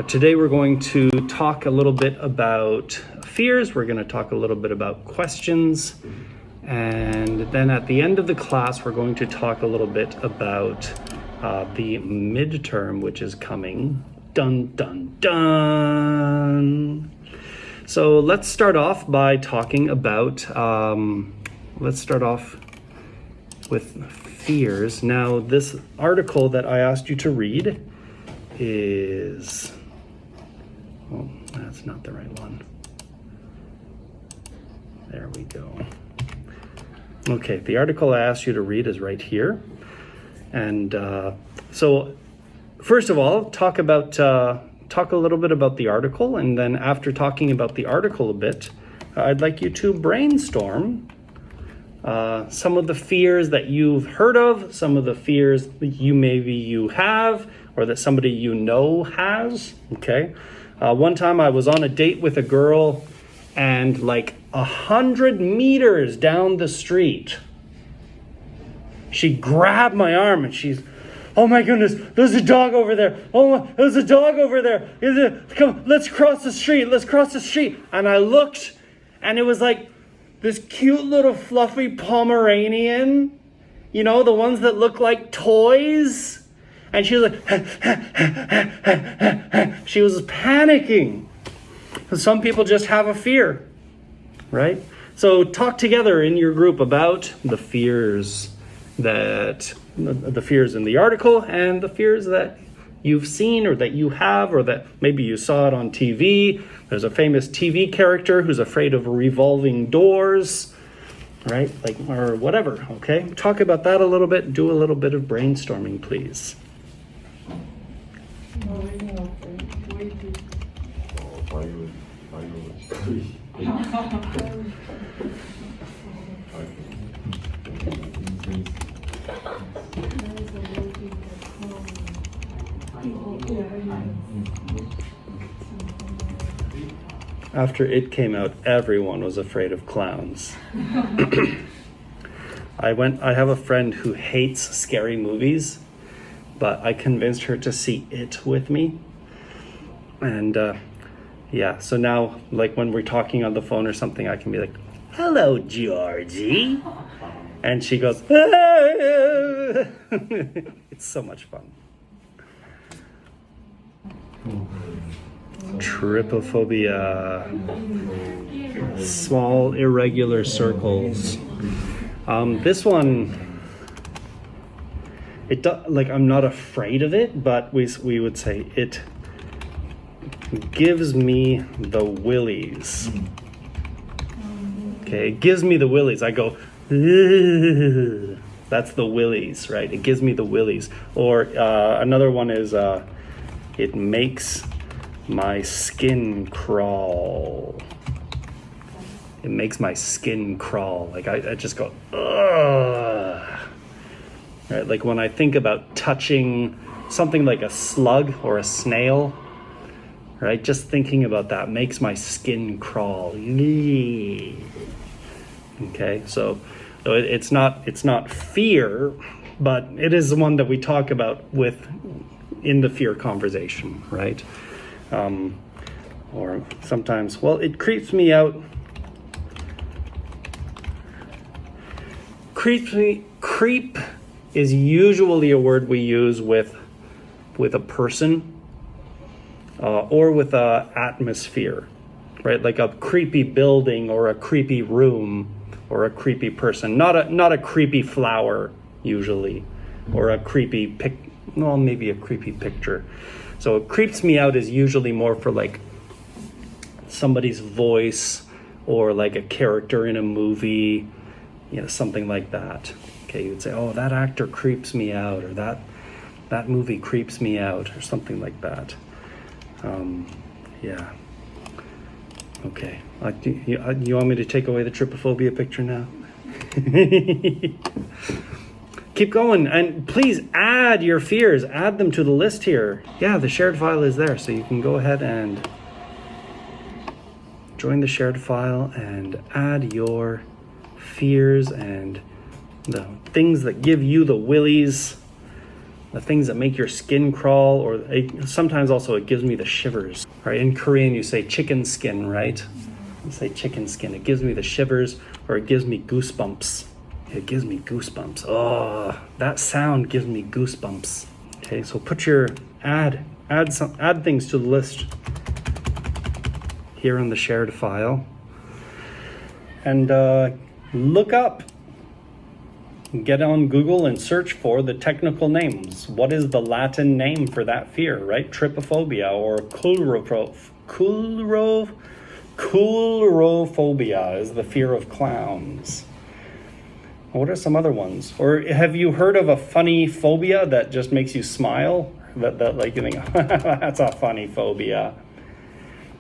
Today we're going to talk a little bit about fears. We're going to talk a little bit about questions. And then at the end of the class, we're going to talk a little bit about the midterm, which is coming. Dun, dun, dun. So let's start off by talking about, let's start off with fears. Now, this article that I asked you to read is, oh, that's not the right one. There we go. Okay, the article I asked you to read is right here. And so first of all, talk a little bit about the article, and then after talking about the article a bit, I'd like you to brainstorm some of the fears that you've heard of, some of the fears that you have, or that somebody you know has, okay? One time I was on a date with a girl, and like 100 meters down the street, she grabbed my arm and she's, oh my goodness, there's a dog over there. Oh, there's a dog over there. Come, let's cross the street. And I looked, and it was like this cute little fluffy Pomeranian, you know, the ones that look like toys. And she was like, she was panicking. Some people just have a fear, right? So talk together in your group about the fears in the article and the fears that you've seen or that you have, or that maybe you saw it on TV. There's a famous TV character who's afraid of revolving doors, right? Like, or whatever, okay? Talk about that a little bit. Do a little bit of brainstorming, please. After it came out, everyone was afraid of clowns. I have a friend who hates scary movies, but I convinced her to see It with me. And so now, like when we're talking on the phone or something, I can be like, hello, Georgie. And she goes, ah! It's so much fun. Trypophobia. Small irregular circles. This one, I'm not afraid of it, but we would say it gives me the willies. Okay, it gives me the willies. I go, ugh. That's the willies, right? It gives me the willies. Or another one is, it makes my skin crawl. It makes my skin crawl. Like I just go, ugh. Right? Like when I think about touching something like a slug or a snail, right? Just thinking about that makes my skin crawl. Okay, so it's not fear, but it is one that we talk about in the fear conversation, right? Or sometimes, well, it creeps me out. Creep is usually a word we use with a person or with a atmosphere, right? Like a creepy building or a creepy room or a creepy person. Not a creepy flower usually, or a creepy maybe a creepy picture. So it creeps me out is usually more for like somebody's voice or like a character in a movie, you know, something like that. Okay, you'd say, oh, that actor creeps me out, or that movie creeps me out, or something like that. Yeah. Okay. You want me to take away the trypophobia picture now? Keep going, and please add your fears. Add them to the list here. Yeah, the shared file is there, so you can go ahead and join the shared file and add your fears and the things that give you the willies. the things that make your skin crawl, or sometimes also it gives me the shivers. Right? In Korean, you say chicken skin, right? You say chicken skin. It gives me the shivers, or it gives me goosebumps. It gives me goosebumps. Oh, that sound gives me goosebumps. Okay, so put your add things to the list here on the shared file, and look up. Get on Google and search for the technical names. What is the Latin name for that fear, right? Trypophobia or coulrophobia is the fear of clowns. What are some other ones? Or have you heard of a funny phobia that just makes you smile? That like you think, that's a funny phobia.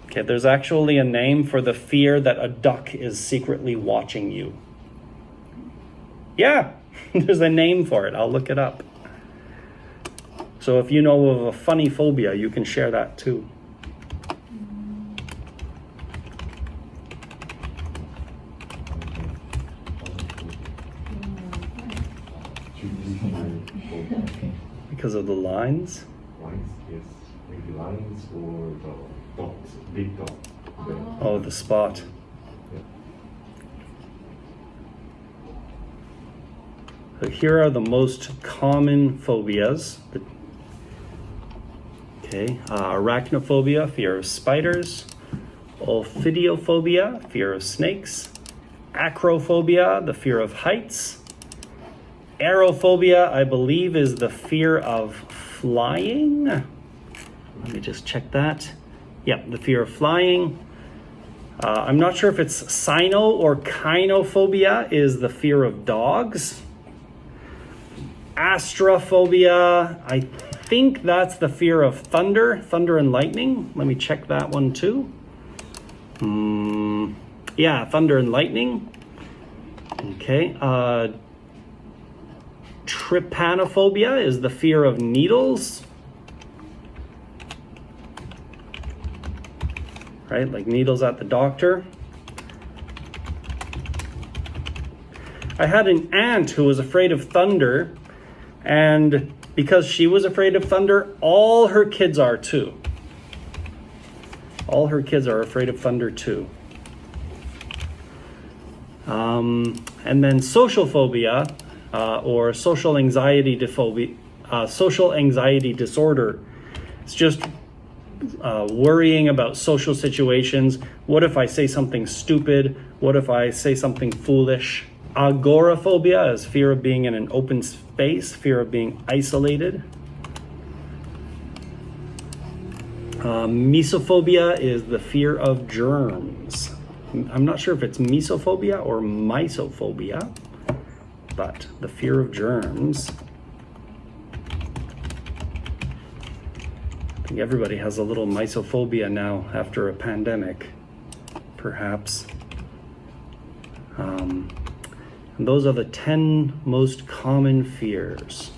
Okay, there's actually a name for the fear that a duck is secretly watching you. Yeah, there's a name for it. I'll look it up. So if you know of a funny phobia, you can share that too. Because of the lines? Lines, yes. Maybe lines or the dots, big dot. Oh, the spot. Yeah. So here are the most common phobias. Okay, arachnophobia, fear of spiders. Ophidiophobia, fear of snakes. Acrophobia, the fear of heights. Aerophobia, I believe, is the fear of flying. Let me just check that. Yep, the fear of flying. I'm not sure if it's cyno or kynophobia is the fear of dogs. Astrophobia, I think that's the fear of thunder and lightning. Let me check that one too. Yeah, thunder and lightning. Okay. Trypanophobia is the fear of needles. Right, like needles at the doctor. I had an aunt who was afraid of thunder, and because she was afraid of thunder, all her kids are too. All her kids are afraid of thunder too. And then social phobia, or social anxiety disorder. It's just worrying about social situations. What if I say something stupid? What if I say something foolish? Agoraphobia is fear of being in an open space, fear of being isolated. Mesophobia is the fear of germs. I'm not sure if it's mesophobia or mysophobia, but the fear of germs. I think everybody has a little mysophobia now after a pandemic, perhaps. And those are the 10 most common fears.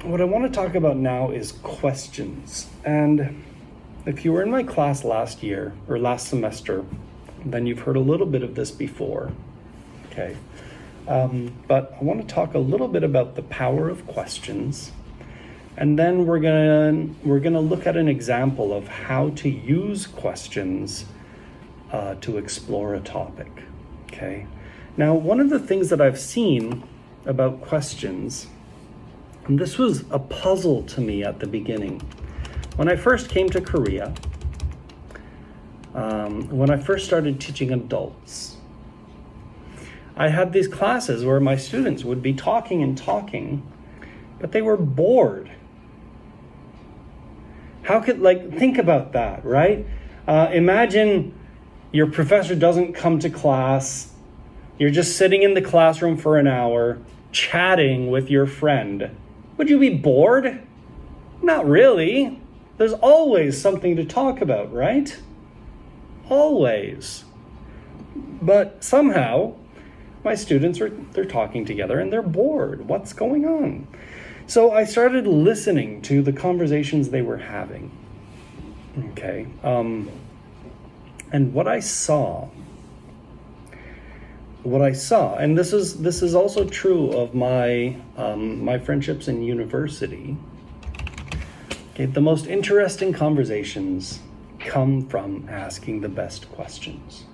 What I want to talk about now is questions. And if you were in my class last year or last semester, then you've heard a little bit of this before, okay? But I want to talk a little bit about the power of questions, and then we're gonna look at an example of how to use questions to explore a topic, okay? Now, one of the things that I've seen about questions, and this was a puzzle to me at the beginning. When I first came to Korea, when I first started teaching adults, I had these classes where my students would be talking, but they were bored. How could, think about that, right? Imagine your professor doesn't come to class. You're just sitting in the classroom for an hour, chatting with your friend. Would you be bored? Not really. There's always something to talk about, right? Always. But somehow, my students they're talking together and they're bored. What's going on? So I started listening to the conversations they were having. Okay. And what I saw what I saw, and this is also true of my my friendships in university. Okay, the most interesting conversations come from asking the best questions.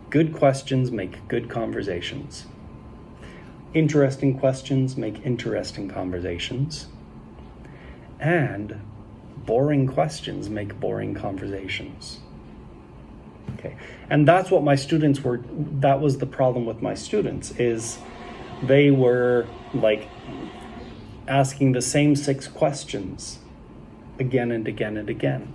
Good questions make good conversations. Interesting questions make interesting conversations. And boring questions make boring conversations. Okay, and that's what my students were, that was the problem with my students, is they were like asking the same 6 questions again and again and again.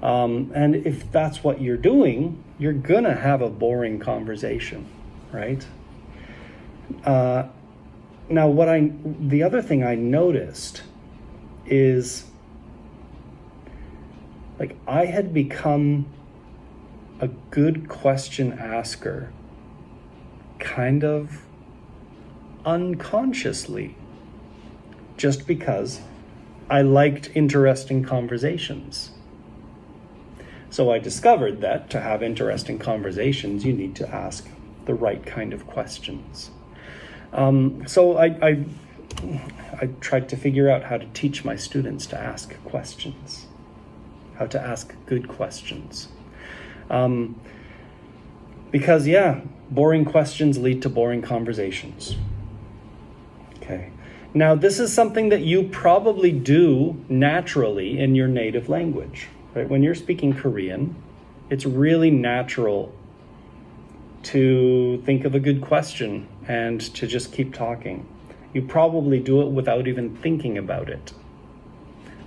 And if that's what you're doing, you're gonna have a boring conversation, right? Now, the other thing I noticed is, like, I had become a good question asker kind of unconsciously, just because I liked interesting conversations. So I discovered that to have interesting conversations, you need to ask the right kind of questions. So I tried to figure out how to teach my students to ask questions, how to ask good questions. Because, yeah, boring questions lead to boring conversations. Okay. Now, this is something that you probably do naturally in your native language, right? When you're speaking Korean, it's really natural to think of a good question and to just keep talking. You probably do it without even thinking about it.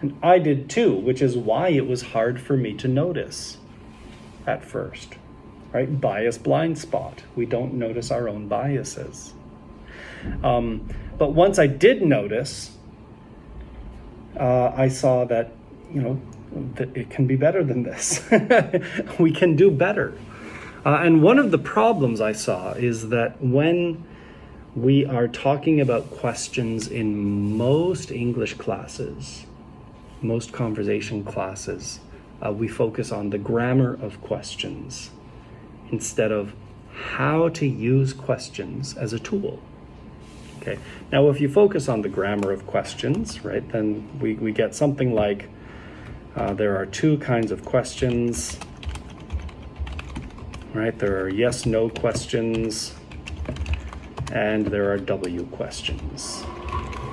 And I did too, which is why it was hard for me to notice at first, right? Bias blind spot. We don't notice our own biases. But once I did notice, I saw that, that it can be better than this. We can do better. And one of the problems I saw is that when we are talking about questions in most English classes, most conversation classes, we focus on the grammar of questions instead of how to use questions as a tool. Okay. Now, if you focus on the grammar of questions, right, then we get something like, there are 2 kinds of questions, right? There are yes/no questions, and there are W questions.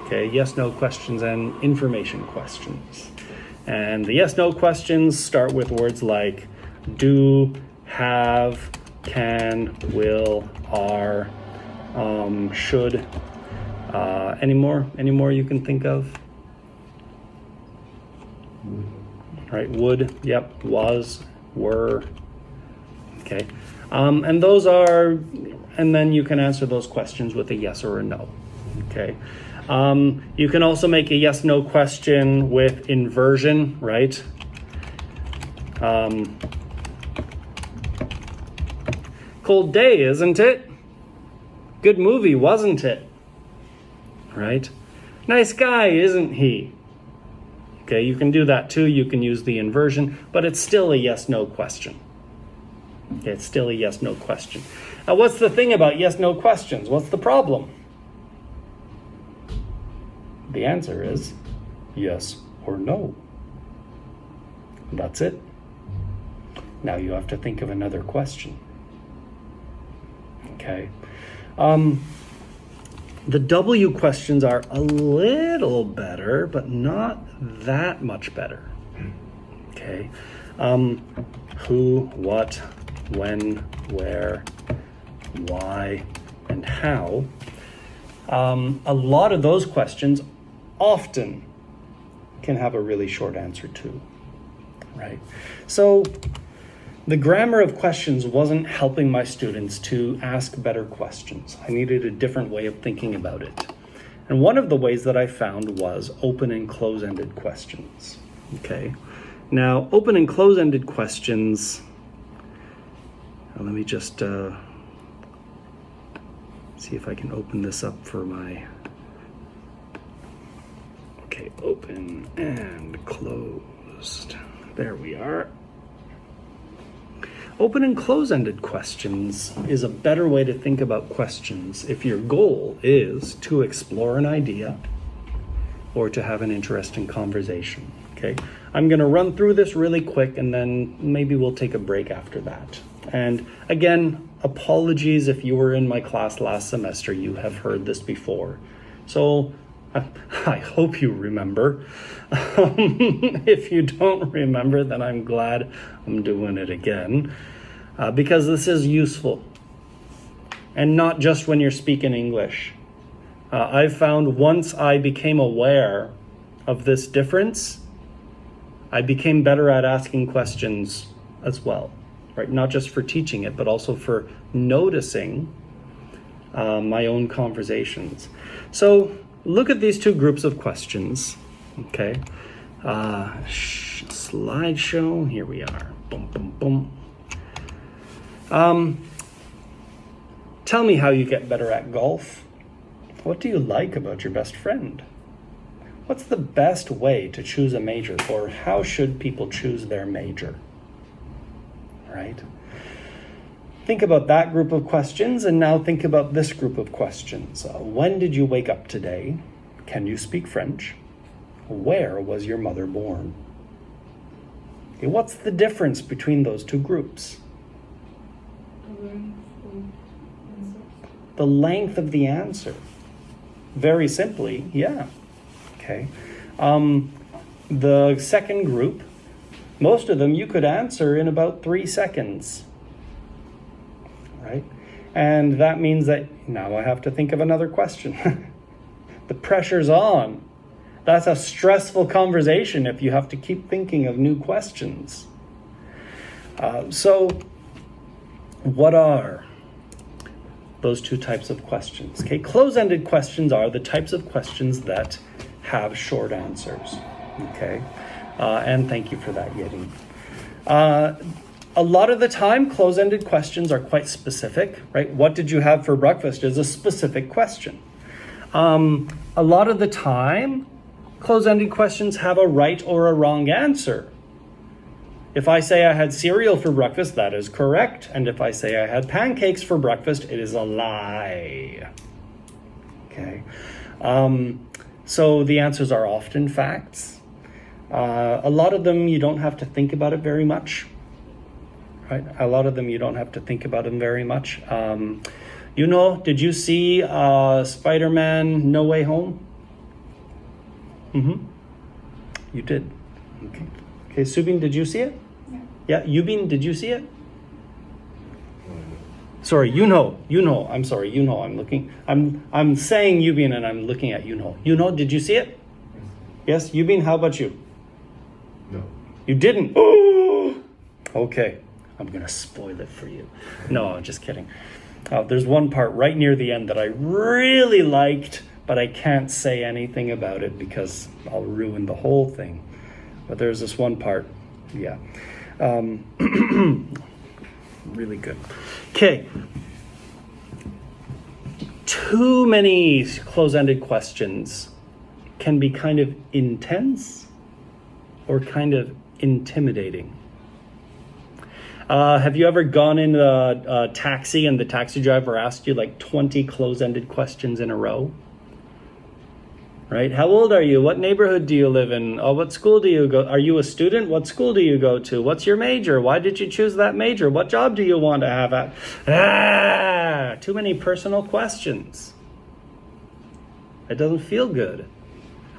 Okay, yes/no questions and information questions. And the yes/no questions start with words like do, have, can, will, are, should. Any more you can think of? Right, would, yep, was, were. Okay, and those are, and then you can answer those questions with a yes or a no. Okay, you can also make a yes/no question with inversion, right? Cold day, isn't it? Good movie, wasn't it? Right? Nice guy, isn't he? Okay, you can do that too. You can use the inversion, but it's still a yes/no question. Okay, it's still a yes/no question. Now, what's the thing about yes/no questions? What's the problem? The answer is yes or no. That's it. Now you have to think of another question. Okay. The W questions are a little better, but not that much better. Okay. Who, what, when, where, why, and how. A lot of those questions often can have a really short answer too, right? So the grammar of questions wasn't helping my students to ask better questions. I needed a different way of thinking about it. And one of the ways that I found was open and close-ended questions, okay? Now, open and close-ended questions, let me just see if I can open this up for my, okay, open and closed. There we are. Open and close-ended questions is a better way to think about questions if your goal is to explore an idea or to have an interesting conversation. Okay, I'm going to run through this really quick and then maybe we'll take a break after that. And again, apologies if you were in my class last semester, you have heard this before. So I hope you remember. If you don't remember, then I'm glad I'm doing it again because this is useful. And not just when you're speaking English. I've found once I became aware of this difference, I became better at asking questions as well, right? Not just for teaching it, but also for noticing my own conversations. So look at these two groups of questions, okay? Slideshow, here we are. Boom, boom, boom. Tell me how you get better at golf. What do you like about your best friend? What's the best way to choose a major, or how should people choose their major? Right? Think about that group of questions, and now think about this group of questions. When did you wake up today? Can you speak French? Where was your mother born? Okay, what's the difference between those two groups? The length of the answer. Very simply, yeah. Okay. The second group, most of them you could answer in about 3 seconds. Right? And that means that now I have to think of another question. The pressure's on. That's a stressful conversation if you have to keep thinking of new questions. So what are those two types of questions? Okay, close-ended questions are the types of questions that have short answers. Okay, and thank you for that, Yeti. A lot of the time, close-ended questions are quite specific, right? What did you have for breakfast is a specific question. A lot of the time, close-ended questions have a right or a wrong answer. If I say I had cereal for breakfast, that is correct. And if I say I had pancakes for breakfast, it is a lie. Okay. So the answers are often facts. A lot of them you don't have to think about it very much. Right? A lot of them you don't have to think about them very much. Did you see Spider-Man No Way Home? Mm-hmm. You did. Okay, Subin, did you see it? Yeah, Yubin, did you see it? Sorry, I'm sorry, I'm looking. I'm saying Yubin and I'm looking at did you see it? Yes, Yubin, how about you? No. You didn't? Oh! Okay, I'm gonna spoil it for you. No, I'm just kidding. There's one part right near the end that I really liked, but I can't say anything about it because I'll ruin the whole thing. But there's this one part, yeah. Really good. Okay. Too many close-ended questions can be kind of intense or kind of intimidating. Have you ever gone in a taxi and the taxi driver asked you like 20 close-ended questions in a row? Right? How old are you? What neighborhood do you live in? What school do you go? Are you a student? What school do you go to? What's your major? Why did you choose that major? What job do you want to have at? Too many personal questions. It doesn't feel good.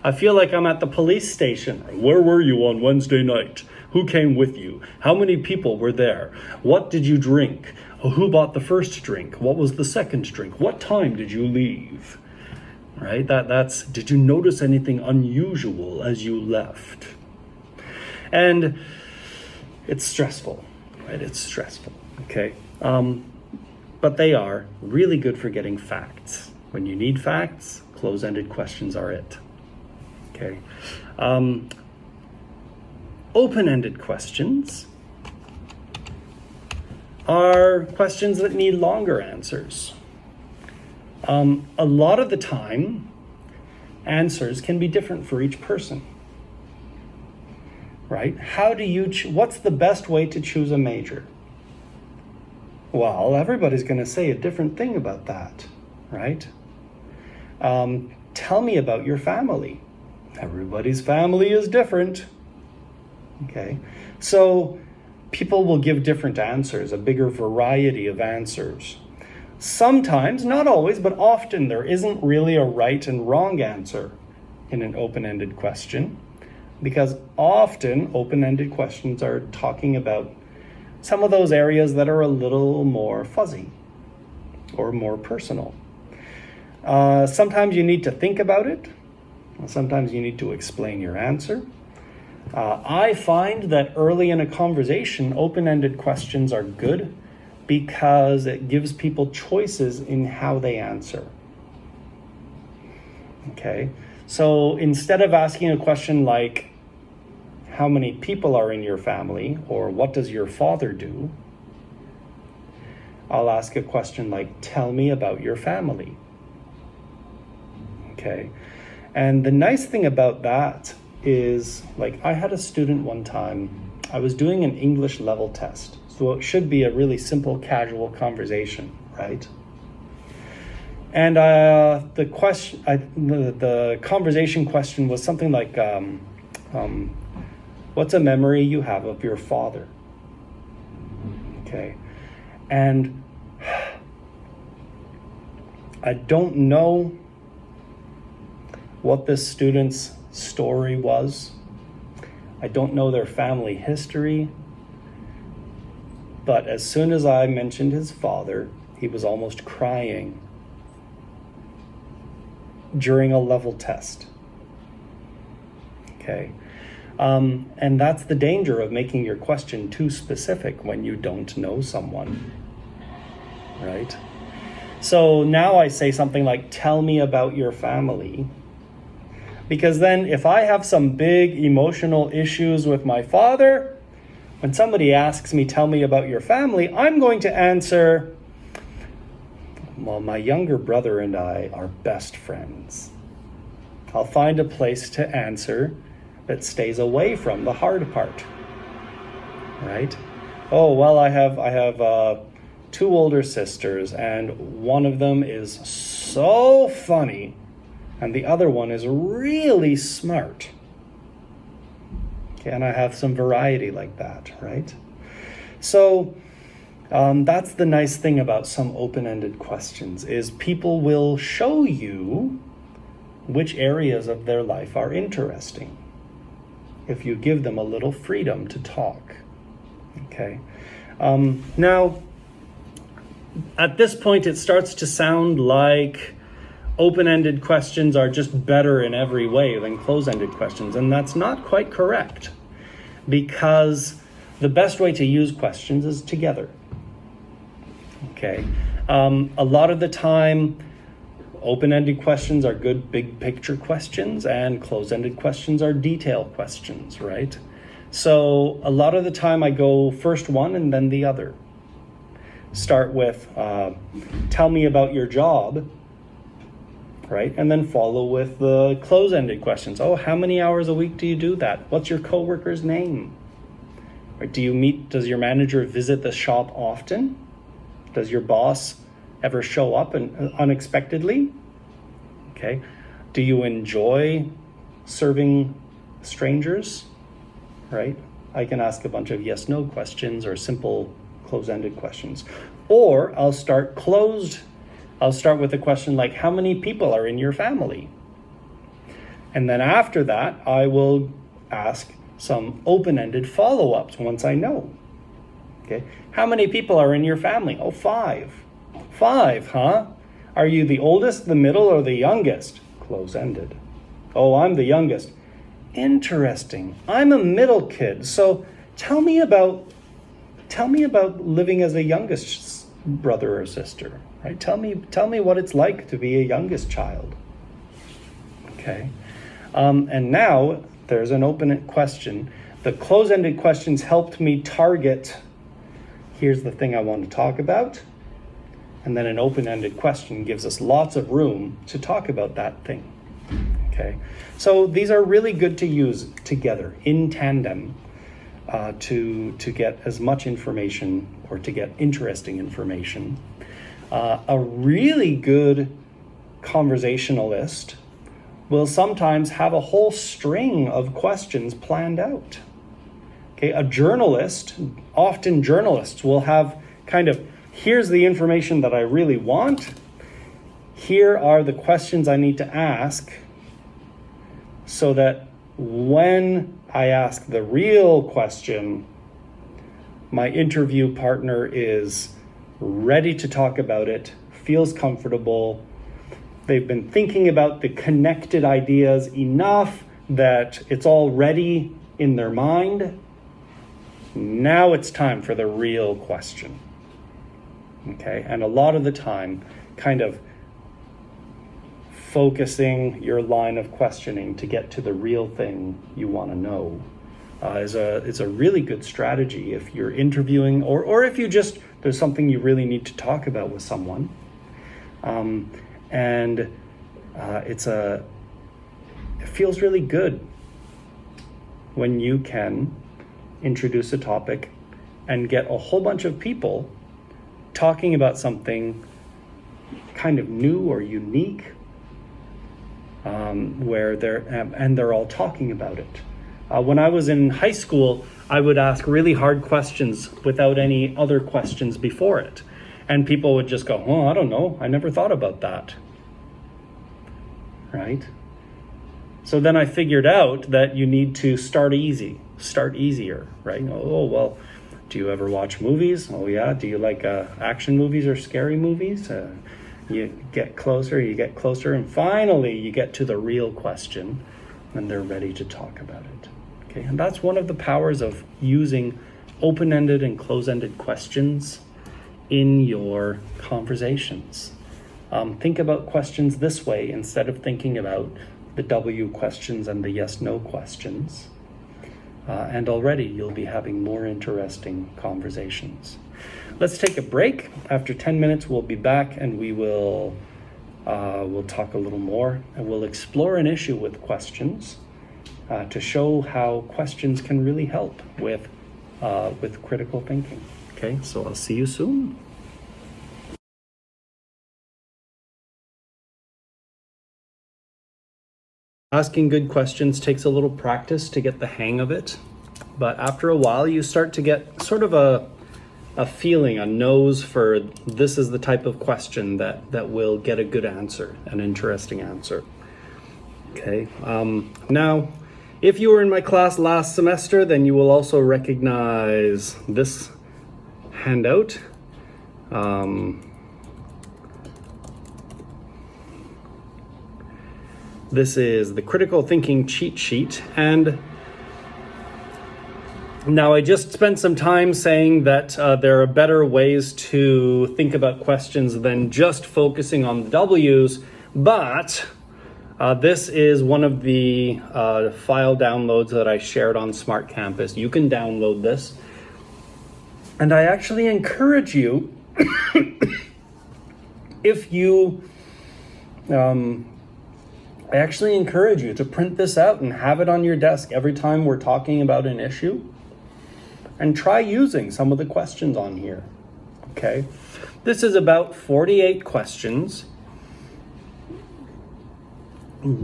I feel like I'm at the police station. Where were you on Wednesday night? Who came with you? How many people were there? What did you drink? Who bought the first drink? What was the second drink? What time did you leave? Right? That's, did you notice anything unusual as you left? And it's stressful, right? It's stressful, okay? But they are really good for getting facts. When you need facts, close-ended questions are it, okay? Open-ended questions are questions that need longer answers. A lot of the time, answers can be different for each person, right? How do you, what's the best way to choose a major? Well, everybody's going to say a different thing about that, right? Tell me about your family. Everybody's family is different. Okay, so people will give different answers, a bigger variety of answers. Sometimes, not always, but often there isn't really a right and wrong answer in an open-ended question, because often open-ended questions are talking about some of those areas that are a little more fuzzy or more personal. Sometimes you need to think about it. Sometimes you need to explain your answer. I find that early in a conversation, open-ended questions are good because it gives people choices in how they answer. Okay, so instead of asking a question like, how many people are in your family, or what does your father do, I'll ask a question like, tell me about your family. Okay, and the nice thing about that is, like, I had a student one time, I was doing an English level test, so it should be a really simple, casual conversation, right? And the conversation question was something like, what's a memory you have of your father? Okay, and I don't know what this student's story was. I don't know their family history. But as soon as I mentioned his father, he was almost crying during a level test. Okay. And that's the danger of making your question too specific when you don't know someone, right? So now I say something like, tell me about your family. Because then if I have some big emotional issues with my father, when somebody asks me, tell me about your family, I'm going to answer, well, my younger brother and I are best friends. I'll find a place to answer that stays away from the hard part, right? Oh, well, I have 2 older sisters, and one of them is so funny, and the other one is really smart. Okay, and I have some variety like that, right? So that's the nice thing about some open-ended questions, is people will show you which areas of their life are interesting if you give them a little freedom to talk. Okay. Now, at this point, it starts to sound like open-ended questions are just better in every way than closed-ended questions, and that's not quite correct, because the best way to use questions is together. Okay. A lot of the time, open-ended questions are good big picture questions, and closed-ended questions are detail questions, right? So a lot of the time I go first one and then the other. Start with, tell me about your job, right? And then follow with the close-ended questions. Oh, how many hours a week do you do that? What's your coworker's name? Or does your manager visit the shop often? Does your boss ever show up unexpectedly? Okay. Do you enjoy serving strangers? Right? I can ask a bunch of yes/no questions or simple closed-ended questions. Or I'll start with a question like, how many people are in your family? And then after that, I will ask some open-ended follow-ups once I know. Okay. How many people are in your family? Oh, 5. 5, huh? Are you the oldest, the middle, or the youngest? Close-ended. Oh, I'm the youngest. Interesting. I'm a middle kid. So tell me about living as a youngest brother or sister, right? Tell me what it's like to be a youngest child. Okay. And now there's an open question. The close-ended questions helped me target, here's the thing I want to talk about. And then an open-ended question gives us lots of room to talk about that thing. Okay, so these are really good to use together, in tandem. to get as much information or to get interesting information. A really good conversationalist will sometimes have a whole string of questions planned out. Okay, a journalist, often journalists will have kind of, here's the information that I really want. Here are the questions I need to ask so that when I ask the real question, my interview partner is ready to talk about it, feels comfortable. They've been thinking about the connected ideas enough that it's all ready in their mind. Now it's time for the real question. Okay, and a lot of the time, kind of focusing your line of questioning to get to the real thing you want to know is a really good strategy if you're interviewing or if you just, there's something you really need to talk about with someone. It feels really good when you can introduce a topic and get a whole bunch of people talking about something kind of new or unique, where they're all talking about it. When I was in high school, I would ask really hard questions without any other questions before it. And people would just go, oh, I don't know. I never thought about that. Right? So then I figured out that you need to start easier, right? Oh, well, do you ever watch movies? Oh, yeah. Do you like action movies or scary movies? You get closer, and finally you get to the real question, and they're ready to talk about it. Okay, and that's one of the powers of using open-ended and close-ended questions in your conversations. Think about questions this way instead of thinking about the W questions and the yes-no questions. And already you'll be having more interesting conversations. Let's take a break. After 10 minutes, we'll be back and we'll talk a little more, and we'll explore an issue with questions to show how questions can really help with critical thinking. Okay, so I'll see you soon. Asking good questions takes a little practice to get the hang of it, but after a while you start to get sort of a feeling, a nose for this is the type of question that will get a good answer, an interesting answer. Okay, now if you were in my class last semester, then you will also recognize this handout. This is the critical thinking cheat sheet, and now I just spent some time saying that there are better ways to think about questions than just focusing on the W's, but this is one of the file downloads that I shared on Smart Campus. You can download this, and I actually encourage you, I actually encourage you to print this out and have it on your desk every time we're talking about an issue, and try using some of the questions on here. Okay, this is about 48 questions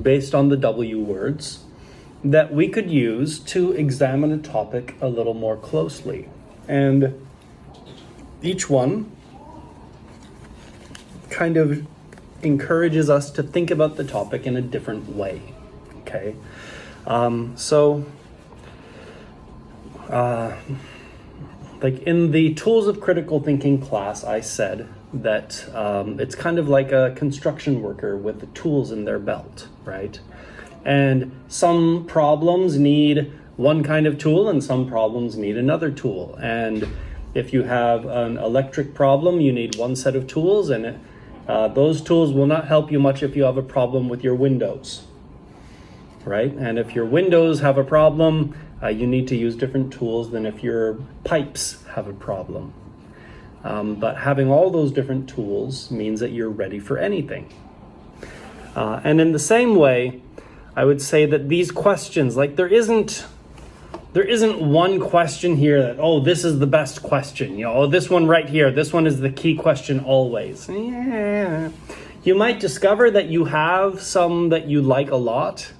based on the W words that we could use to examine a topic a little more closely. And each one kind of encourages us to think about the topic in a different way. Okay, like in the Tools of Critical Thinking class, I said that it's kind of like a construction worker with the tools in their belt, right? And some problems need one kind of tool and some problems need another tool. And if you have an electric problem, you need one set of tools, and those tools will not help you much if you have a problem with your windows, right? And if your windows have a problem, you need to use different tools than if your pipes have a problem. But having all those different tools means that you're ready for anything. And in the same way, I would say that these questions, like there isn't there isn't one question here that, oh, this is the best question. You know, oh, this one right here, this one is the key question always. Yeah. You might discover that you have some that you like a lot,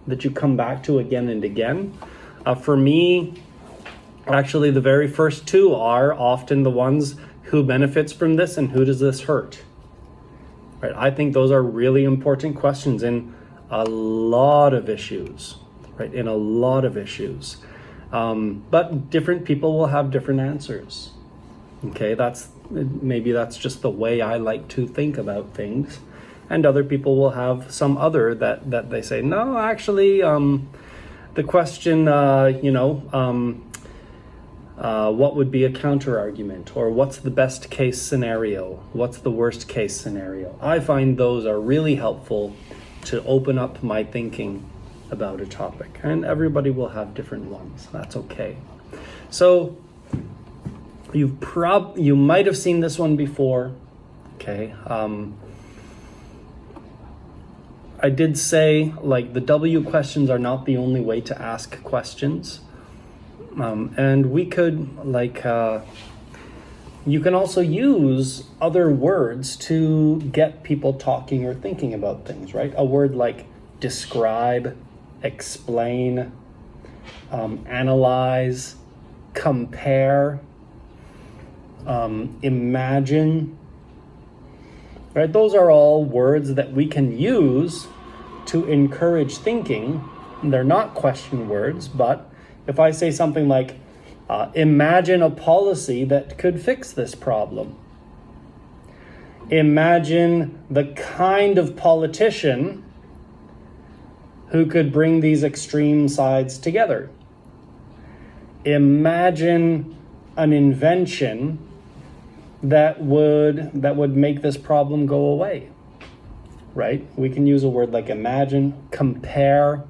that you come back to again and again. For me, actually, the very first two are often the ones who benefits from this and who does this hurt. Right? I think those are really important questions in a lot of issues, right? In a lot of issues. But different people will have different answers. Okay, maybe that's just the way I like to think about things. And other people will have some other that they say, no, actually, the question, what would be a counter argument, or what's the best case scenario? What's the worst case scenario? I find those are really helpful to open up my thinking about a topic, and everybody will have different ones. That's okay. So you might have seen this one before. Okay. I did say, like, the W questions are not the only way to ask questions. And we could, you can also use other words to get people talking or thinking about things, right? A word like describe, explain, analyze, compare, imagine, right? Those are all words that we can use to encourage thinking. They're not question words, but if I say something like, imagine a policy that could fix this problem. Imagine the kind of politician who could bring these extreme sides together. Imagine an invention that would make this problem go away, right? We can use a word like imagine, compare.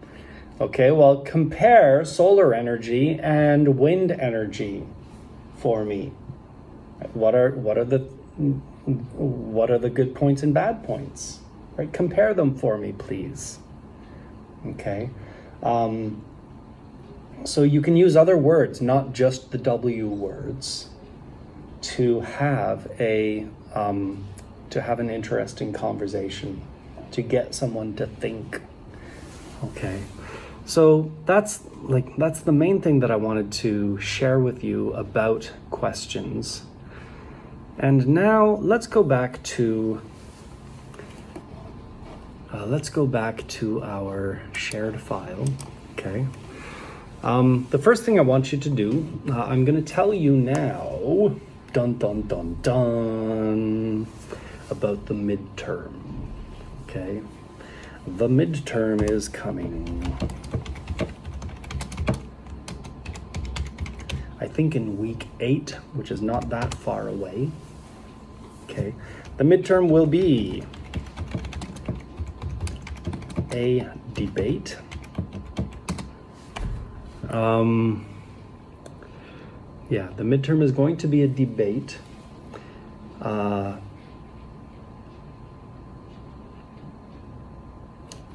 Okay, well, compare solar energy and wind energy for me. What are the good points and bad points? Right? Compare them for me, please. Okay. So you can use other words, not just the W words, to have an interesting conversation, to get someone to think. Okay. So that's the main thing that I wanted to share with you about questions. And now let's go back to our shared file. Okay. The first thing I want you to do, I'm going to tell you now, dun dun dun dun, about the midterm. Okay. The midterm is coming. I think in week 8, which is not that far away. Okay. The midterm will be a debate. The midterm is going to be a debate.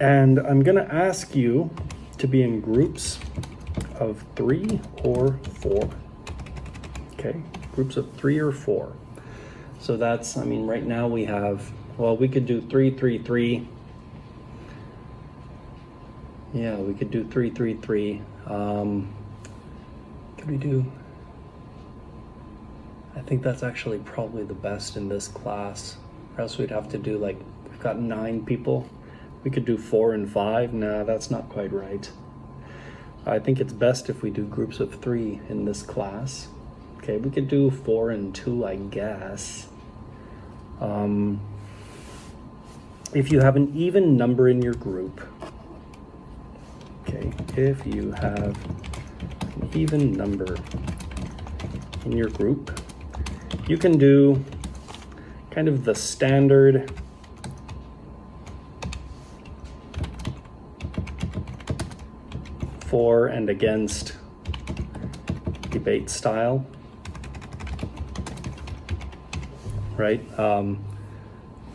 And I'm going to ask you to be in groups of 3 or 4. Okay, groups of 3 or 4. So that's, right now we have, we could do 3, 3, 3. Yeah, we could do 3, 3, 3. Could we do, I think that's actually probably the best in this class. Or else we'd have to do we've got 9 people. We could do 4 and 5. Nah, that's not quite right. I think it's best if we do groups of 3 in this class. Okay, we could do 4 and 2, I guess. If you have an even number in your group, okay, if you have an even number in your group, you can do kind of the standard for and against debate style, right?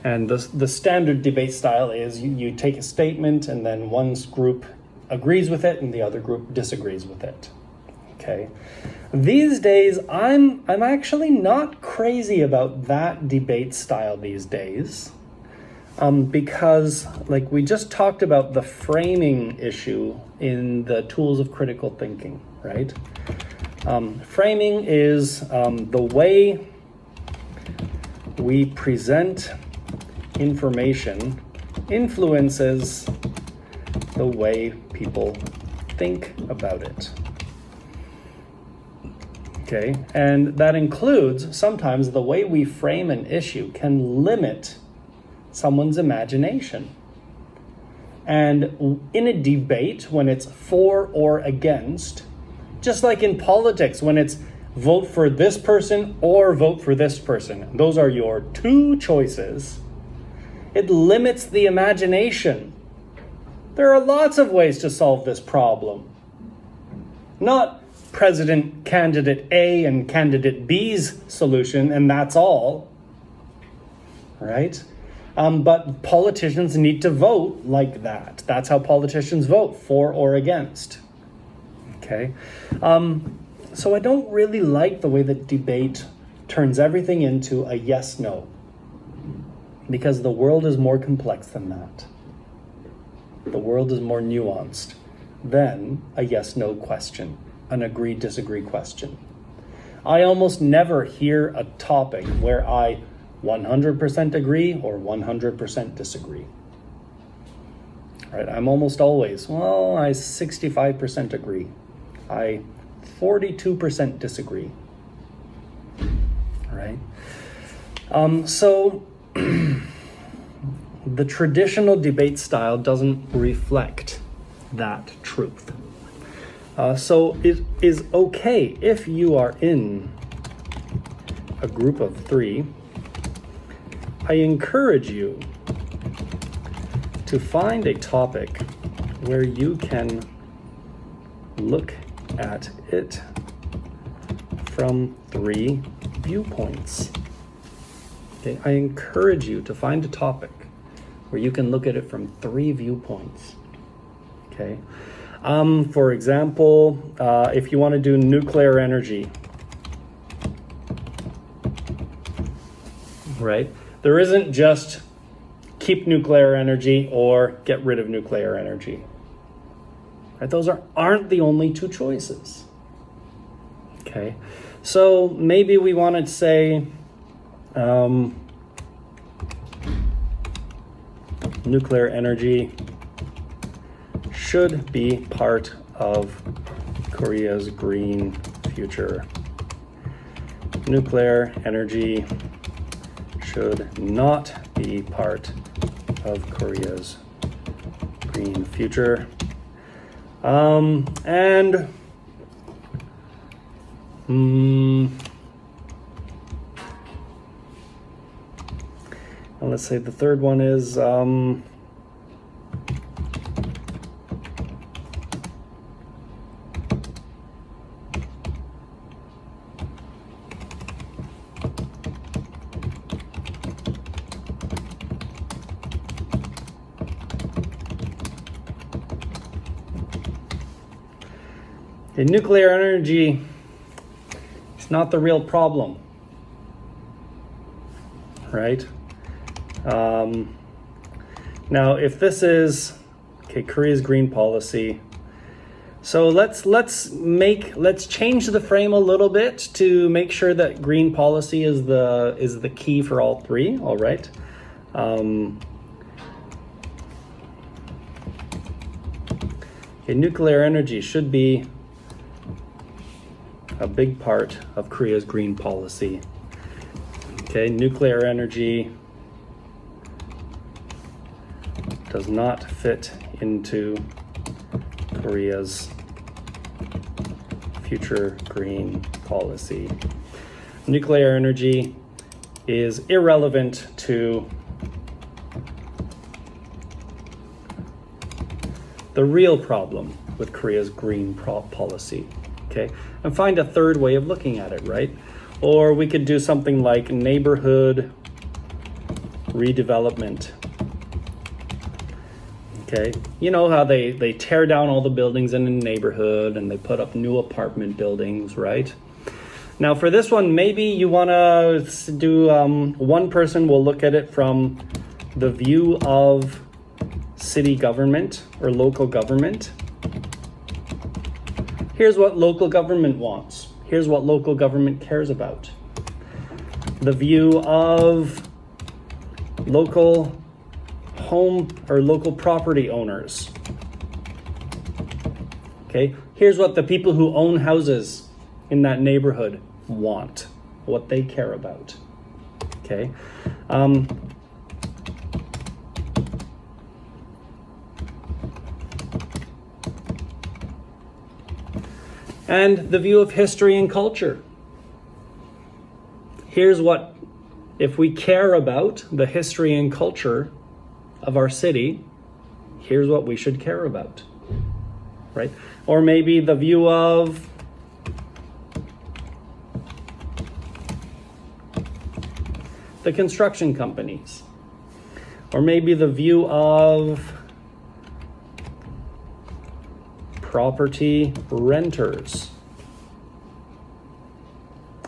And the standard debate style is you take a statement and then one group agrees with it and the other group disagrees with it. Okay. These days, I'm actually not crazy about that debate style these days, because like we just talked about the framing issue in the tools of critical thinking, right? Framing is the way we present information influences the way people think about it. Okay, and that includes sometimes the way we frame an issue can limit someone's imagination. And in a debate, when it's for or against, just like in politics, when it's vote for this person or vote for this person, those are your two choices. It limits the imagination. There are lots of ways to solve this problem. Not President candidate A and candidate B's solution, and that's all, right? But politicians need to vote like that. That's how politicians vote, for or against. Okay? So I don't really like the way that debate turns everything into a yes-no, because the world is more complex than that. The world is more nuanced than a yes-no question, an agree-disagree question. I almost never hear a topic where I 100% agree or 100% disagree. Right? I'm almost always, well, I 65% agree. I 42% disagree. Right? So the traditional debate style doesn't reflect that truth. So it is okay if you are in a group of three. I encourage you to find a topic where you can look at it from three viewpoints. Okay, I encourage you to find a topic where you can look at it from three viewpoints. Okay. For example, if you want to do nuclear energy, right? There isn't just keep nuclear energy or get rid of nuclear energy. Right? Those aren't the only two choices. Okay. So maybe we want to say nuclear energy should be part of Korea's green future. Nuclear energy should not be part of Korea's green future. And let's say the third one is nuclear energy is not the real problem, right? Now, if this is Korea's green policy, so let's change the frame a little bit to make sure that green policy is the key for all three. All right. Nuclear energy should be a big part of Korea's green policy. Okay, nuclear energy does not fit into Korea's future green policy. Nuclear energy is irrelevant to the real problem with Korea's green policy. Okay, and find a third way of looking at it, right? Or we could do something like neighborhood redevelopment. Okay, you know how they tear down all the buildings in a neighborhood and they put up new apartment buildings, right? Now for this one, maybe you want to do, one person will look at it from the view of city government or local government. Here's what local government wants. Here's what local government cares about. The view of local home or local property owners. Okay, here's what the people who own houses in that neighborhood want, what they care about. Okay. And the view of history and culture. Here's what, if we care about the history and culture of our city, here's what we should care about, right? Or maybe the view of the construction companies, or maybe the view of property renters,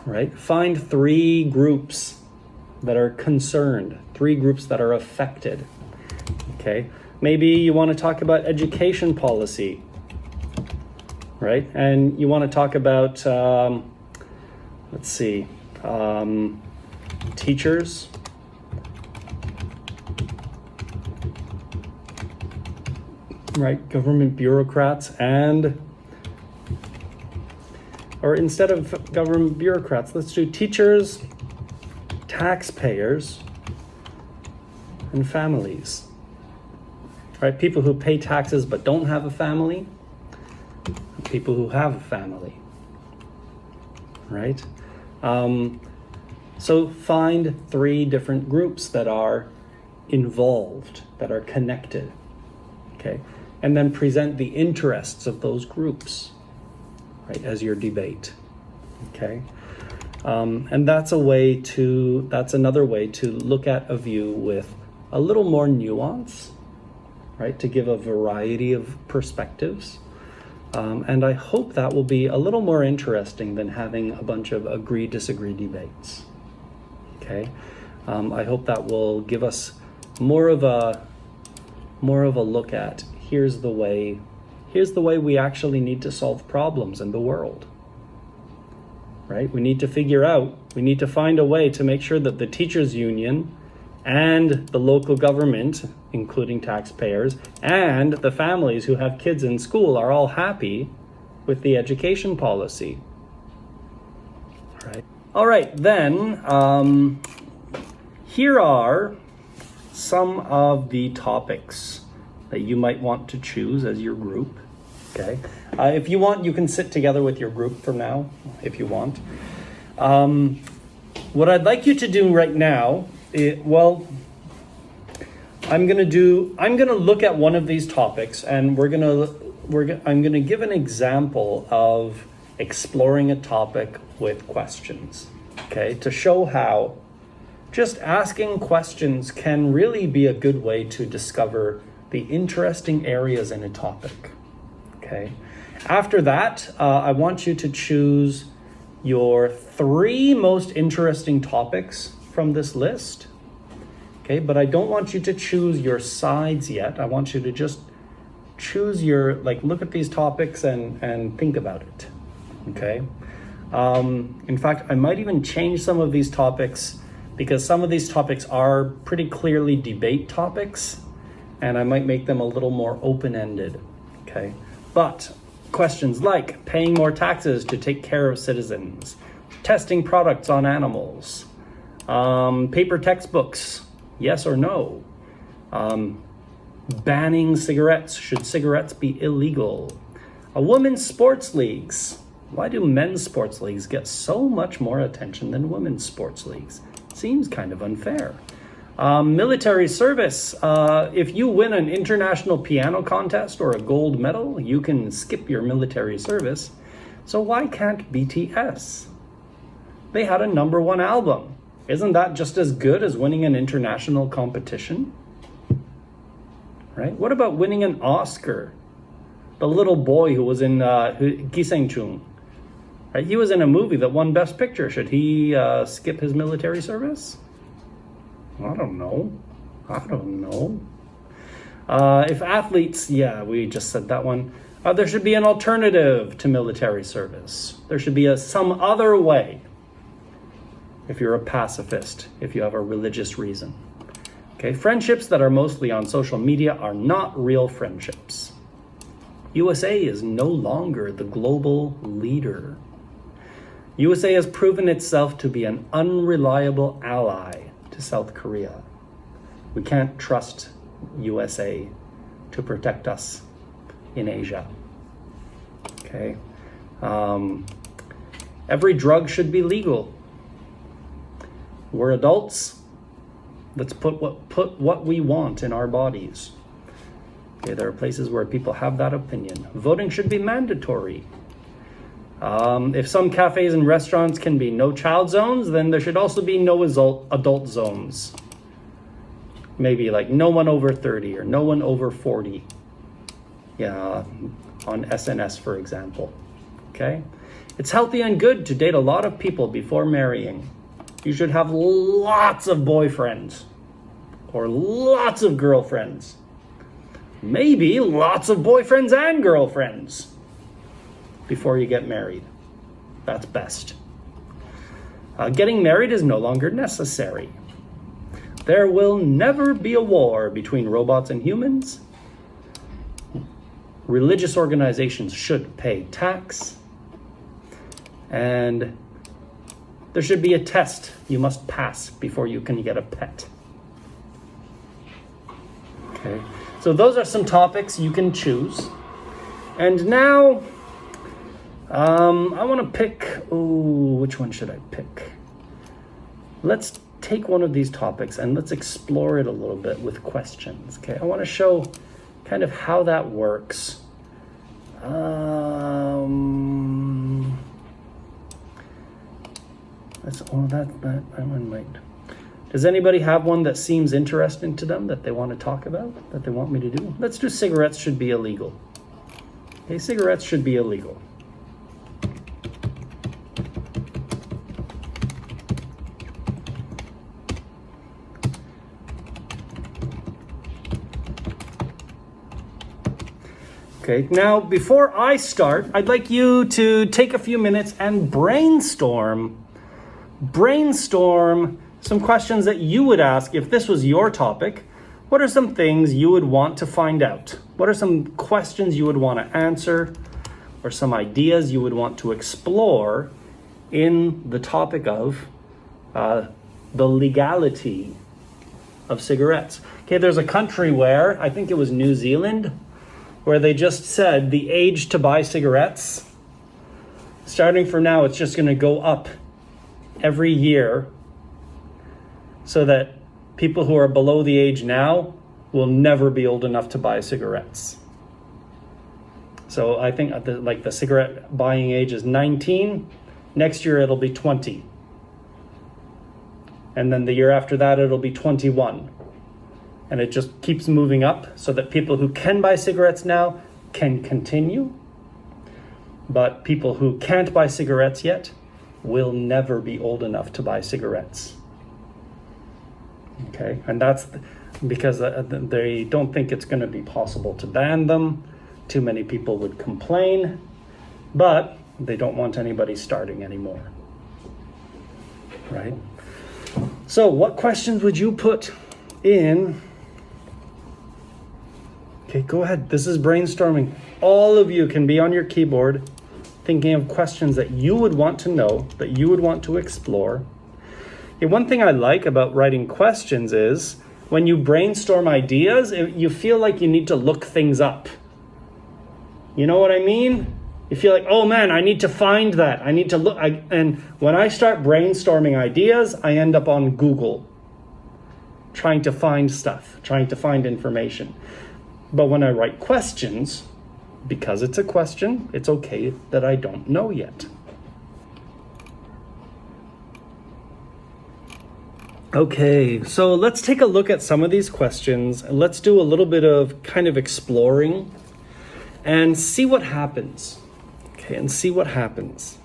right? Find 3 groups that are concerned, 3 groups that are affected. Okay, maybe you want to talk about education policy, right? And you want to talk about, let's see, teachers, right? Government bureaucrats or instead of government bureaucrats, let's do teachers, taxpayers, and families. Right, people who pay taxes but don't have a family, people who have a family, right? So find 3 different groups that are involved, that are connected, okay? And then present the interests of those groups, right, as your debate, okay? And that's another way to look at a view with a little more nuance, right, to give a variety of perspectives. And I hope that will be a little more interesting than having a bunch of agree-disagree debates. Okay, I hope that will give us more of a look at here's the way we actually need to solve problems in the world. Right, we need to find a way to make sure that the teachers union and the local government, including taxpayers, and the families who have kids in school are all happy with the education policy. All right, then, here are some of the topics that you might want to choose as your group, okay? If you want, you can sit together with your group from now, if you want. What I'd like you to do right now, I'm gonna look at one of these topics, and I'm gonna give an example of exploring a topic with questions, okay? To show how just asking questions can really be a good way to discover the interesting areas in a topic, okay? After that, I want you to choose your 3 most interesting topics from this list, okay? But I don't want you to choose your sides yet. I want you to just choose look at these topics and think about it, okay? In fact, I might even change some of these topics because some of these topics are pretty clearly debate topics, and I might make them a little more open-ended, okay? But questions like paying more taxes to take care of citizens, testing products on animals, paper textbooks, yes or no, banning cigarettes, should cigarettes be illegal, women's sports leagues, why do men's sports leagues get so much more attention than women's sports leagues? Seems kind of unfair. Military service, if you win an international piano contest or a gold medal, you can skip your military service. So why can't BTS? They had a #1 album. Isn't that just as good as winning an international competition? right? What about winning an Oscar? The little boy who was in Gisengchung, right? He was in a movie that won Best Picture. Should he skip his military service? I don't know. If athletes, yeah, we just said that one. There should be an alternative to military service. There should be some other way. If you're a pacifist, if you have a religious reason. Okay, friendships that are mostly on social media are not real friendships. USA is no longer the global leader. USA has proven itself to be an unreliable ally to South Korea. We can't trust USA to protect us in Asia. Okay. Every drug should be legal. We're adults. Let's put what we want in our bodies. Okay, there are places where people have that opinion. Voting should be mandatory. If some cafes and restaurants can be no child zones, then there should also be no adult zones. Maybe like no one over 30 or no one over 40. Yeah, on SNS, for example. Okay? It's healthy and good to date a lot of people before marrying. You should have lots of boyfriends or lots of girlfriends. Maybe lots of boyfriends and girlfriends before you get married. That's best. Getting married is no longer necessary. There will never be a war between robots and humans. Religious organizations should pay tax. And there should be a test you must pass before you can get a pet. Okay, so those are some topics you can choose. And now, I want to pick, which one should I pick? Let's take one of these topics and let's explore it a little bit with questions. Okay, I want to show kind of how that works. That one might. Does anybody have one that seems interesting to them that they want to talk about, that they want me to do? Let's do cigarettes should be illegal. Okay, cigarettes should be illegal. Okay, now before I start, I'd like you to take a few minutes and brainstorm some questions that you would ask if this was your topic. What are some things you would want to find out? What are some questions you would want to answer, or some ideas you would want to explore in the topic of the legality of cigarettes? Okay, there's a country where, I think it was New Zealand, where they just said the age to buy cigarettes, starting from now, it's just going to go up every year so that people who are below the age now will never be old enough to buy cigarettes. So I think the cigarette buying age is 19. Next year it'll be 20. And then the year after that it'll be 21. And it just keeps moving up so that people who can buy cigarettes now can continue. But people who can't buy cigarettes yet will never be old enough to buy cigarettes. Okay, and that's because they don't think it's going to be possible to ban them. Too many people would complain, but they don't want anybody starting anymore. Right? So what questions would you put in? Okay, go ahead. This is brainstorming. All of you can be on your keyboard thinking of questions that you would want to know, that you would want to explore. Okay, one thing I like about writing questions is when you brainstorm ideas, you feel like you need to look things up. You know what I mean? You feel like, oh man, I need to find that. I need to look. And when I start brainstorming ideas, I end up on Google trying to find stuff, trying to find information. But when I write questions, because it's a question, it's okay that I don't know yet. Okay, so let's take a look at some of these questions and let's do a little bit of kind of exploring and see what happens. Okay, and see what happens.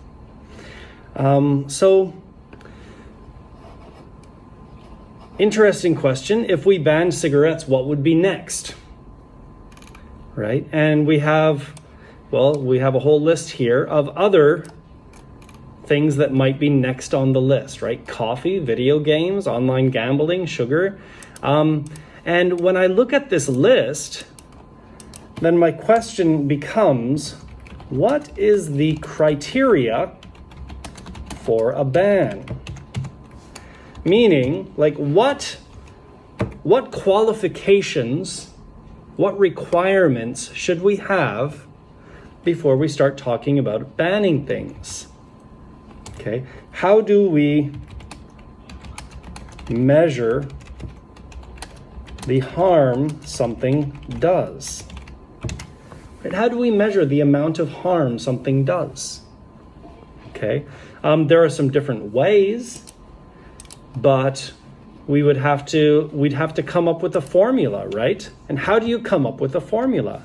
So, interesting question. If we banned cigarettes, what would be next? Right? And we have a whole list here of other things that might be next on the list, right? Coffee, video games, online gambling, sugar. And when I look at this list, then my question becomes, what is the criteria for a ban? Meaning, like what qualifications, what requirements should we have before we start talking about banning things? Okay, how do we measure the harm something does? Right? How do we measure the amount of harm something does? Okay, there are some different ways, but we'd have to come up with a formula, right? And how do you come up with a formula?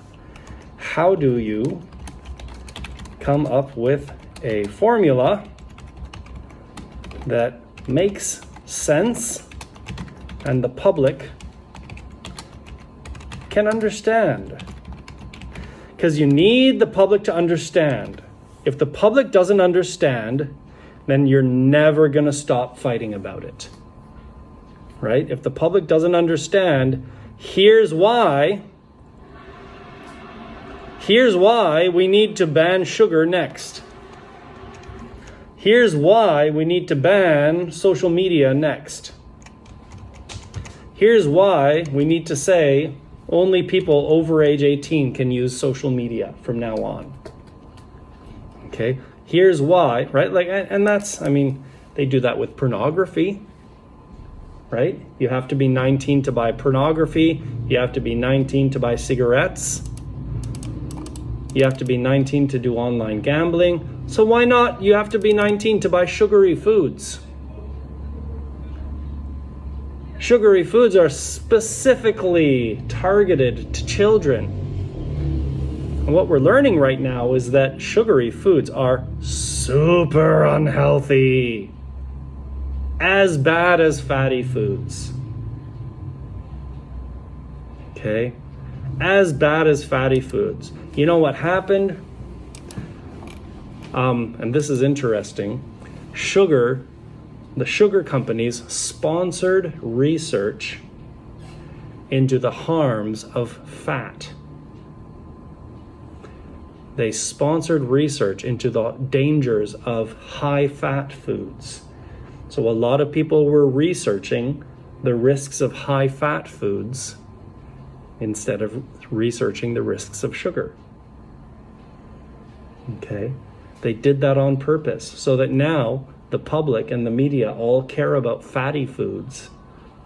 How do you come up with a formula that makes sense and the public can understand? Because you need the public to understand. If the public doesn't understand, then you're never going to stop fighting about it. Right? If the public doesn't understand, here's why we need to ban sugar next. Here's why we need to ban social media next. Here's why we need to say only people over age 18 can use social media from now on. Okay, here's why, right? Like, and that's, I mean, they do that with pornography, right? You have to be 19 to buy pornography. You have to be 19 to buy cigarettes. You have to be 19 to do online gambling. So why not you have to be 19 to buy sugary foods? Sugary foods are specifically targeted to children. And what we're learning right now is that sugary foods are super unhealthy. As bad as fatty foods. Okay? As bad as fatty foods. You know what happened? And this is interesting. The sugar companies sponsored research into the harms of fat. They sponsored research into the dangers of high-fat foods. So a lot of people were researching the risks of high-fat foods instead of researching the risks of sugar. Okay? They did that on purpose so that now the public and the media all care about fatty foods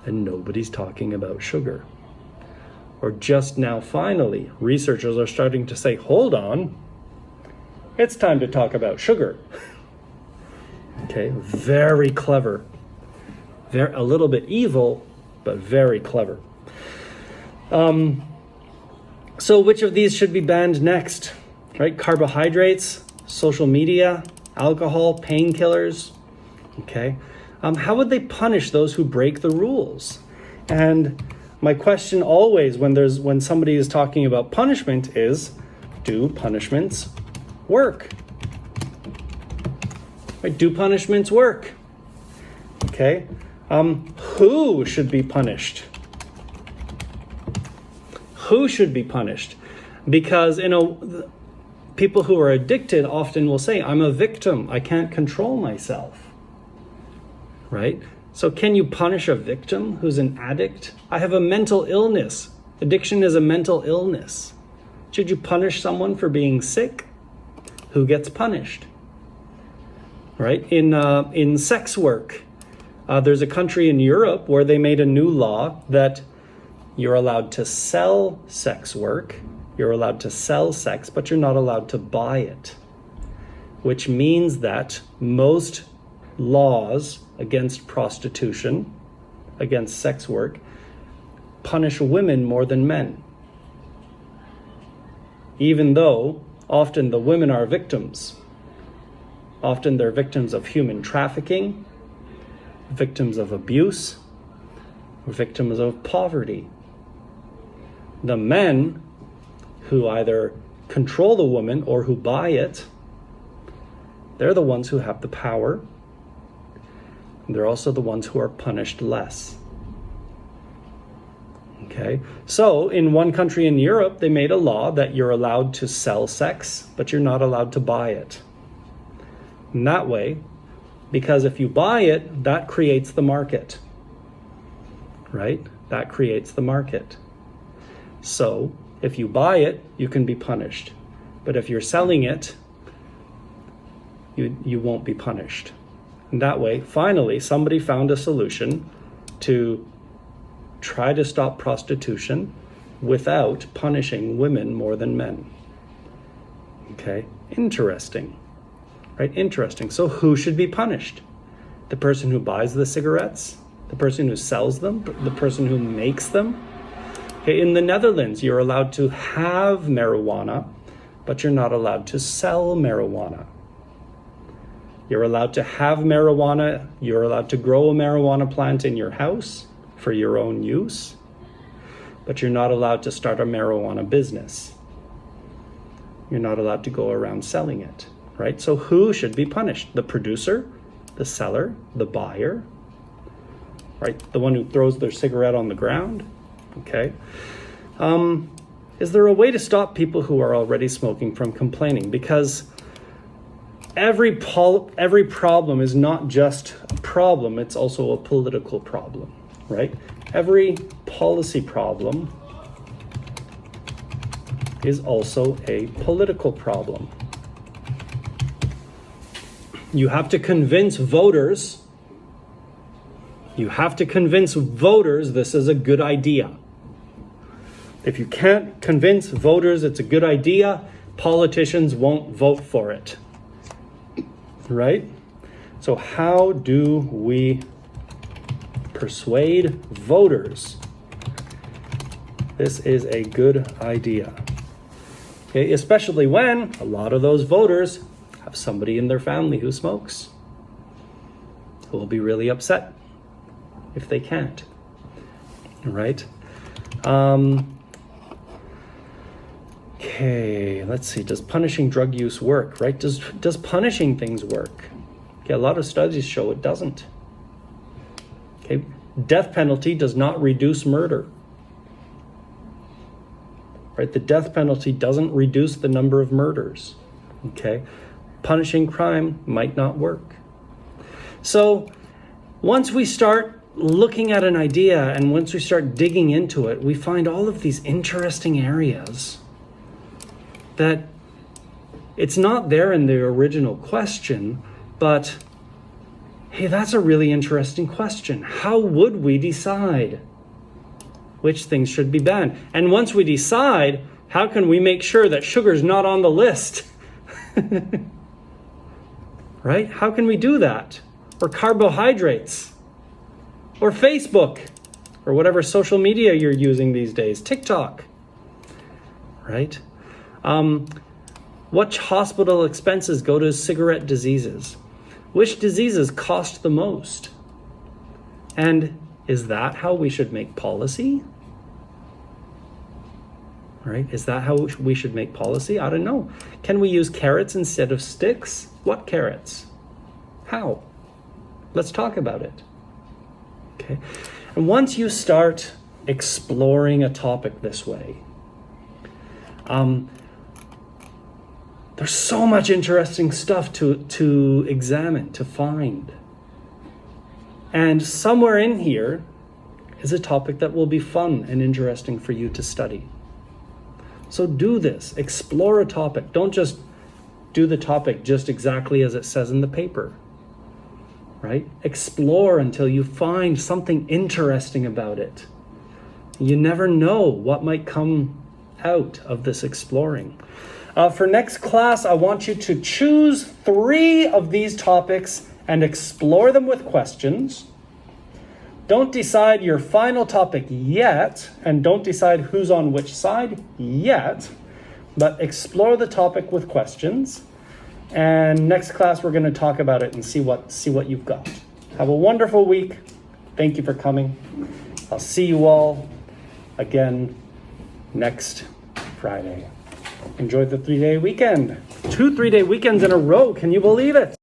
and nobody's talking about sugar. Or just now, finally, researchers are starting to say, hold on, it's time to talk about sugar. Okay, very clever. A little bit evil, but very clever. So which of these should be banned next? Right, carbohydrates, social media, alcohol, painkillers. Okay, how would they punish those who break the rules? And my question always when somebody is talking about punishment is, do punishments work? Right, do punishments work? Okay, who should be punished? Who should be punished? Because people who are addicted often will say, I'm a victim, I can't control myself. Right? So can you punish a victim who's an addict? I have a mental illness. Addiction is a mental illness. Should you punish someone for being sick? Who gets punished? Right? In sex work, there's a country in Europe where they made a new law that you're allowed to sell sex work, you're allowed to sell sex, but you're not allowed to buy it. Which means that most laws against prostitution against sex work punish women more than men, even though often the women are victims. Often they're victims of human trafficking, victims of abuse, victims of poverty. The men who either control the woman or who buy it, they're the ones who have the power. They're also the ones who are punished less. Okay, so in one country in Europe, they made a law that you're allowed to sell sex, but you're not allowed to buy it. And that way, because if you buy it, that creates the market, right? That creates the market. So if you buy it, you can be punished. But if you're selling it, you won't be punished. And that way, finally, somebody found a solution to try to stop prostitution without punishing women more than men. Okay, interesting, right? Interesting. So who should be punished? The person who buys the cigarettes? The person who sells them? The person who makes them? Okay, in the Netherlands, you're allowed to have marijuana, but you're not allowed to sell marijuana. You're allowed to have marijuana. You're allowed to grow a marijuana plant in your house for your own use, but you're not allowed to start a marijuana business. You're not allowed to go around selling it, right? So who should be punished? The producer, the seller, the buyer, right? The one who throws their cigarette on the ground, okay? Is there a way to stop people who are already smoking from complaining? Because every problem is not just a problem, it's also a political problem, right? Every policy problem is also a political problem. You have to convince voters. This is a good idea. If you can't convince voters it's a good idea, politicians won't vote for it. Right? So how do we persuade voters this is a good idea? Okay, especially when a lot of those voters have somebody in their family who smokes, who will be really upset if they can't. Right? Okay, let's see. Does punishing drug use work, right? Does punishing things work? Okay, a lot of studies show it doesn't. Okay, death penalty does not reduce murder. Right? The death penalty doesn't reduce the number of murders. Okay? Punishing crime might not work. So, once we start looking at an idea and once we start digging into it, we find all of these interesting areas that it's not there in the original question, but hey, that's a really interesting question. How would we decide which things should be banned? And once we decide, how can we make sure that sugar's not on the list? Right? How can we do that? Or carbohydrates? Or Facebook? Or whatever social media you're using these days, TikTok? Right? What hospital expenses go to cigarette diseases? Which diseases cost the most? And is that how we should make policy? Right? Is that how we should make policy? I don't know. Can we use carrots instead of sticks? What carrots? How? Let's talk about it. Okay. And once you start exploring a topic this way, there's so much interesting stuff to examine, to find. And somewhere in here is a topic that will be fun and interesting for you to study. So do this, explore a topic. Don't just do the topic just exactly as it says in the paper, right? Explore until you find something interesting about it. You never know what might come out of this exploring. For next class, I want you to choose 3 of these topics and explore them with questions. Don't decide your final topic yet, and don't decide who's on which side yet, but explore the topic with questions. And next class, we're going to talk about it and see what you've got. Have a wonderful week. Thank you for coming. I'll see you all again next Friday. Enjoy the 3-day weekend. 2 3-day weekends in a row. Can you believe it?